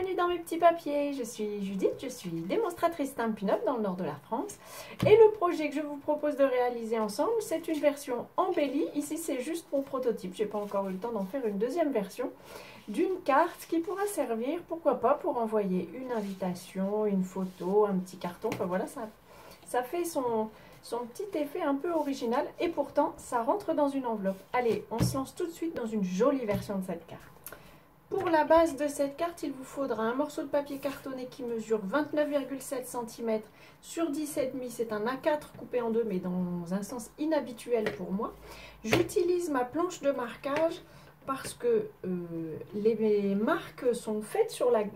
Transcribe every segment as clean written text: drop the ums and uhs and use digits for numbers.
bienvenue dans mes petits papiers. Je suis Judith, je suis démonstratrice Stampin' Up dans le nord de la France. Et le projet que je vous propose de réaliser ensemble, c'est une version embellie. Ici, c'est juste mon prototype. Je n'ai pas encore eu le temps d'en faire une deuxième version d'une carte qui pourra servir, pourquoi pas, pour envoyer une invitation, une photo, un petit carton. Enfin voilà, ça fait son petit effet un peu original et pourtant, ça rentre dans une enveloppe. Allez, on se lance tout de suite dans une jolie version de cette carte. Pour la base de cette carte, il vous faudra un morceau de papier cartonné qui mesure 29,7 cm sur 10,5 cm. C'est un A4 coupé en deux, mais dans un sens inhabituel pour moi. J'utilise ma planche de marquage parce que les marques sont faites sur la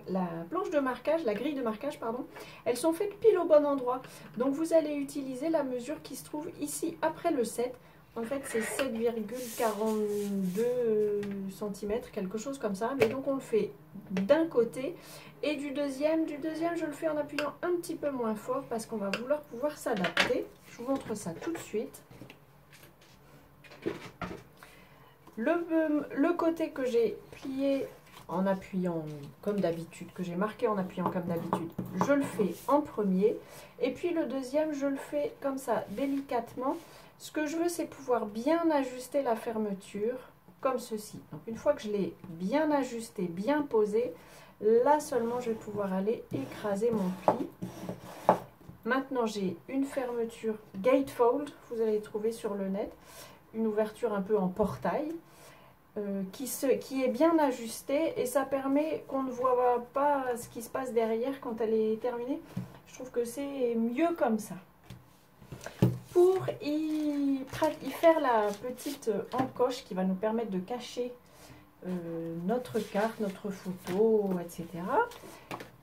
planche de marquage, la grille de marquage, pardon. Elles sont faites pile au bon endroit. Donc vous allez utiliser la mesure qui se trouve ici après le 7. En fait, c'est 7,42 cm, quelque chose comme ça. Mais donc, on le fait d'un côté. Et du deuxième, je le fais en appuyant un petit peu moins fort parce qu'on va vouloir pouvoir s'adapter. Je vous montre ça tout de suite. Le côté que j'ai plié en appuyant comme d'habitude, que j'ai marqué en appuyant comme d'habitude, je le fais en premier. Et puis le deuxième, je le fais comme ça, délicatement. Ce que je veux, c'est pouvoir bien ajuster la fermeture, comme ceci. Donc, une fois que je l'ai bien ajusté, bien posé, là seulement, je vais pouvoir aller écraser mon pli. Maintenant, j'ai une fermeture gatefold, vous allez trouver sur le net, une ouverture un peu en portail, qui est bien ajustée et ça permet qu'on ne voit pas ce qui se passe derrière quand elle est terminée. Je trouve que c'est mieux comme ça. Pour y faire la petite encoche qui va nous permettre de cacher notre carte, notre photo, etc.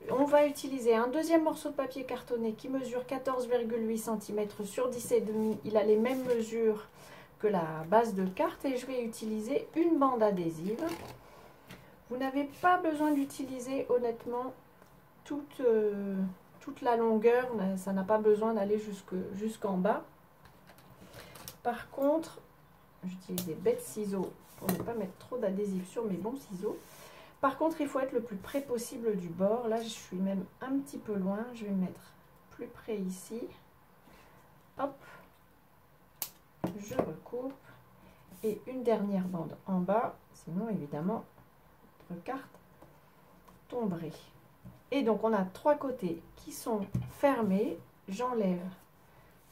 On va utiliser un deuxième morceau de papier cartonné qui mesure 14,8 cm sur 10,5 cm. Il a les mêmes mesures que la base de carte et je vais utiliser une bande adhésive. Vous n'avez pas besoin d'utiliser honnêtement toute la longueur, ça n'a pas besoin d'aller jusqu'en bas. Par contre, j'utilise des bêtes ciseaux pour ne pas mettre trop d'adhésif sur mes bons ciseaux. Par contre, il faut être le plus près possible du bord. Là, je suis même un petit peu loin. Je vais me mettre plus près ici. Hop. Je recoupe. Et une dernière bande en bas. Sinon, évidemment, notre carte tomberait. Et donc, on a trois côtés qui sont fermés. J'enlève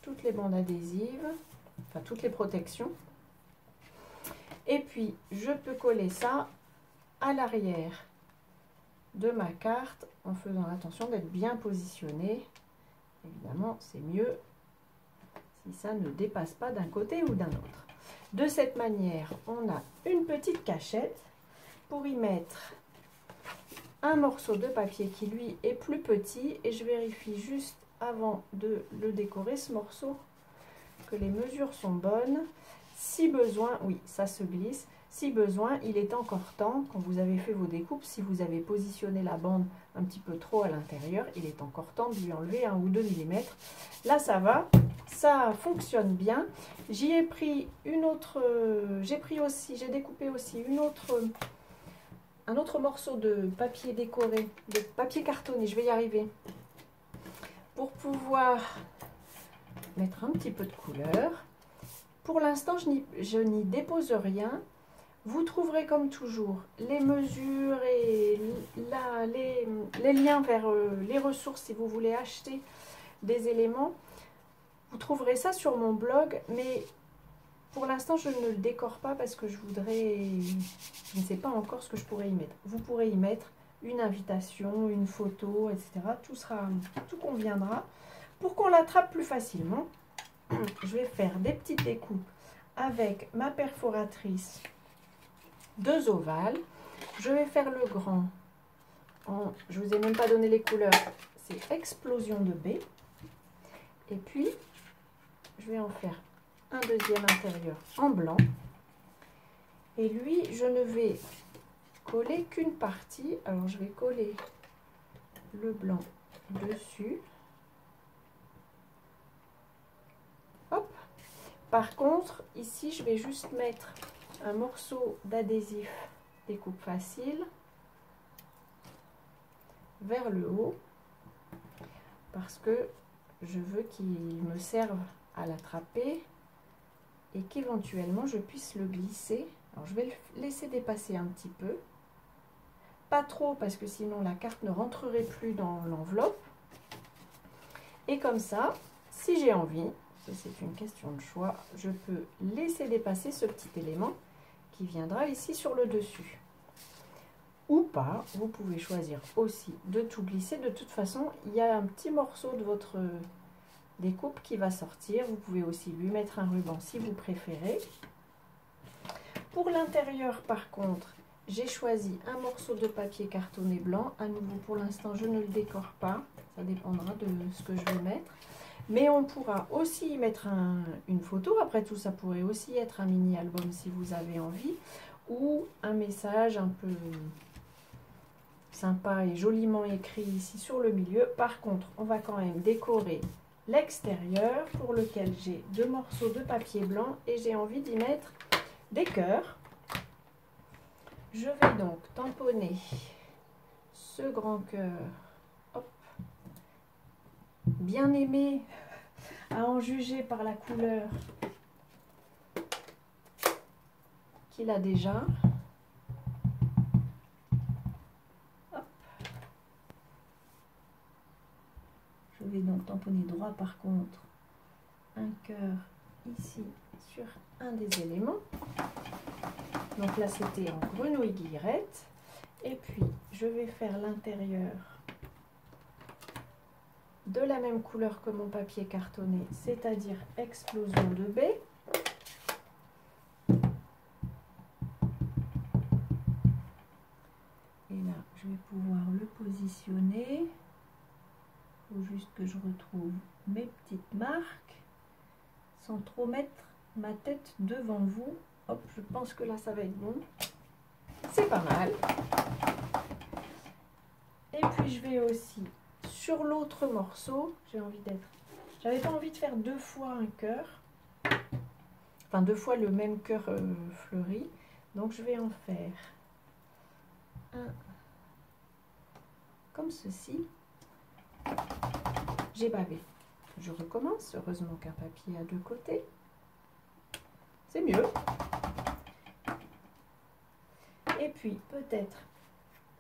toutes les bandes adhésives. Enfin, toutes les protections. Et puis, je peux coller ça à l'arrière de ma carte en faisant attention d'être bien positionné. Évidemment, c'est mieux si ça ne dépasse pas d'un côté ou d'un autre. De cette manière, on a une petite cachette pour y mettre un morceau de papier qui, lui, est plus petit. Et je vérifie juste avant de le décorer, ce morceau, que les mesures sont bonnes. Si besoin, oui, ça se glisse. Si besoin, il est encore temps, quand vous avez fait vos découpes, si vous avez positionné la bande un petit peu trop à l'intérieur, il est encore temps de lui enlever 1 ou 2 mm. Là, ça va, ça fonctionne bien. J'y ai pris une autre, j'ai découpé aussi un autre morceau de papier décoré, de papier cartonné, je vais y arriver, pour pouvoir mettre un petit peu de couleur. Pour l'instant, je n'y dépose rien. Vous trouverez comme toujours les mesures et les liens vers les ressources si vous voulez acheter des éléments. Vous trouverez ça sur mon blog, mais pour l'instant, je ne le décore pas parce que je ne sais pas encore ce que je pourrais y mettre. Vous pourrez y mettre une invitation, une photo, etc. Tout conviendra. Pour qu'on l'attrape plus facilement, je vais faire des petites découpes avec ma perforatrice 2 ovales. Je vais faire le grand je vous ai même pas donné les couleurs, c'est explosion de baie. Et puis je vais en faire un deuxième intérieur en blanc. Et lui, je ne vais coller qu'une partie. Alors je vais coller le blanc dessus. Hop. Par contre, ici, je vais juste mettre un morceau d'adhésif découpe facile vers le haut parce que je veux qu'il me serve à l'attraper et qu'éventuellement je puisse le glisser. Alors je vais le laisser dépasser un petit peu, pas trop parce que sinon la carte ne rentrerait plus dans l'enveloppe. Et comme ça, si j'ai envie, c'est une question de choix, je peux laisser dépasser ce petit élément qui viendra ici sur le dessus. Ou pas, vous pouvez choisir aussi de tout glisser. De toute façon, il y a un petit morceau de votre découpe qui va sortir. Vous pouvez aussi lui mettre un ruban si vous préférez. Pour l'intérieur, par contre, j'ai choisi un morceau de papier cartonné blanc. À nouveau, pour l'instant, je ne le décore pas. Ça dépendra de ce que je vais mettre. Mais on pourra aussi y mettre une photo. Après tout, ça pourrait aussi être un mini-album si vous avez envie. Ou un message un peu sympa et joliment écrit ici sur le milieu. Par contre, on va quand même décorer l'extérieur pour lequel j'ai 2 morceaux de papier blanc et j'ai envie d'y mettre des cœurs. Je vais donc tamponner ce grand cœur, hop, bien aimé à en juger par la couleur qu'il a déjà. Hop. Je vais donc tamponner droit par contre un cœur ici sur un des éléments. Donc là c'était en grenouille guillerette. Et puis je vais faire l'intérieur de la même couleur que mon papier cartonné, c'est-à-dire explosion de baie. Et là je vais pouvoir le positionner. Il faut juste que je retrouve mes petites marques sans trop mettre ma tête devant vous. Hop, je pense que là ça va être bon. C'est pas mal. Et puis je vais aussi sur l'autre morceau, j'avais pas envie de faire 2 fois un cœur, enfin 2 fois le même cœur fleuri, donc je vais en faire un comme ceci. J'ai bavé, je recommence, heureusement qu'un papier a 2 côtés, c'est mieux. Et puis peut-être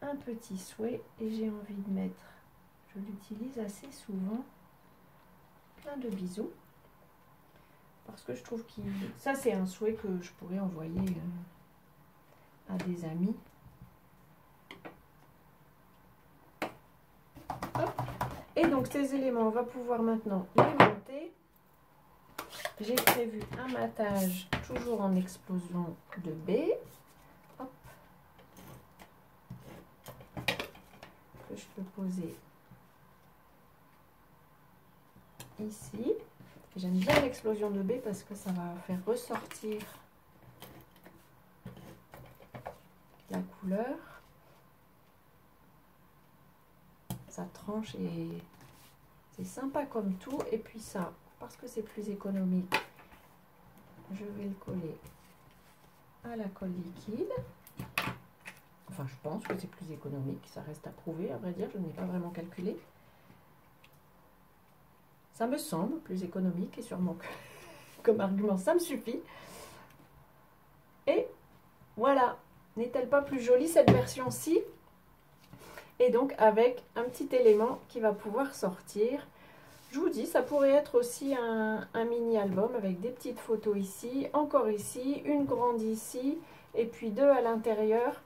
un petit souhait, et j'ai envie de mettre, je l'utilise assez souvent, plein de bisous, parce que je trouve que ça c'est un souhait que je pourrais envoyer à des amis. Hop. Et donc ces éléments, on va pouvoir maintenant les monter. J'ai prévu un matage toujours en explosion de baie. Hop. Que je peux poser ici. J'aime bien l'explosion de baie parce que ça va faire ressortir la couleur. Ça tranche et c'est sympa comme tout. Et puis ça, parce que c'est plus économique, je vais le coller à la colle liquide. Enfin, je pense que c'est plus économique. Ça reste à prouver, à vrai dire. Je n'ai pas vraiment calculé. Ça me semble plus économique et sûrement comme argument, ça me suffit. Et voilà. N'est-elle pas plus jolie cette version-ci? Et donc avec un petit élément qui va pouvoir sortir. Je vous dis, ça pourrait être aussi un mini-album avec des petites photos ici, encore ici, une grande ici, et puis 2 à l'intérieur.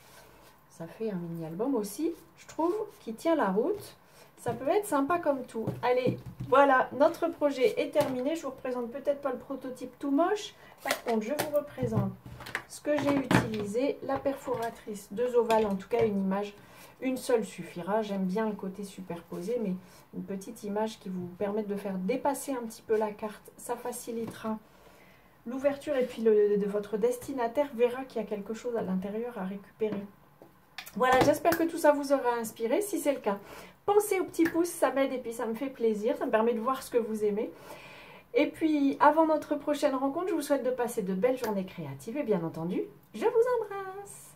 Ça fait un mini-album aussi, je trouve, qui tient la route. Ça peut être sympa comme tout. Allez, voilà, notre projet est terminé. Je vous représente peut-être pas le prototype tout moche. Par contre, je vous représente ce que j'ai utilisé. La perforatrice 2 ovales, en tout cas une image. Une seule suffira. J'aime bien le côté superposé, mais une petite image qui vous permette de faire dépasser un petit peu la carte. Ça facilitera l'ouverture et puis de votre destinataire verra qu'il y a quelque chose à l'intérieur à récupérer. Voilà, j'espère que tout ça vous aura inspiré. Si c'est le cas, pensez au petit pouce, ça m'aide et puis ça me fait plaisir. Ça me permet de voir ce que vous aimez. Et puis, avant notre prochaine rencontre, je vous souhaite de passer de belles journées créatives. Et bien entendu, je vous embrasse.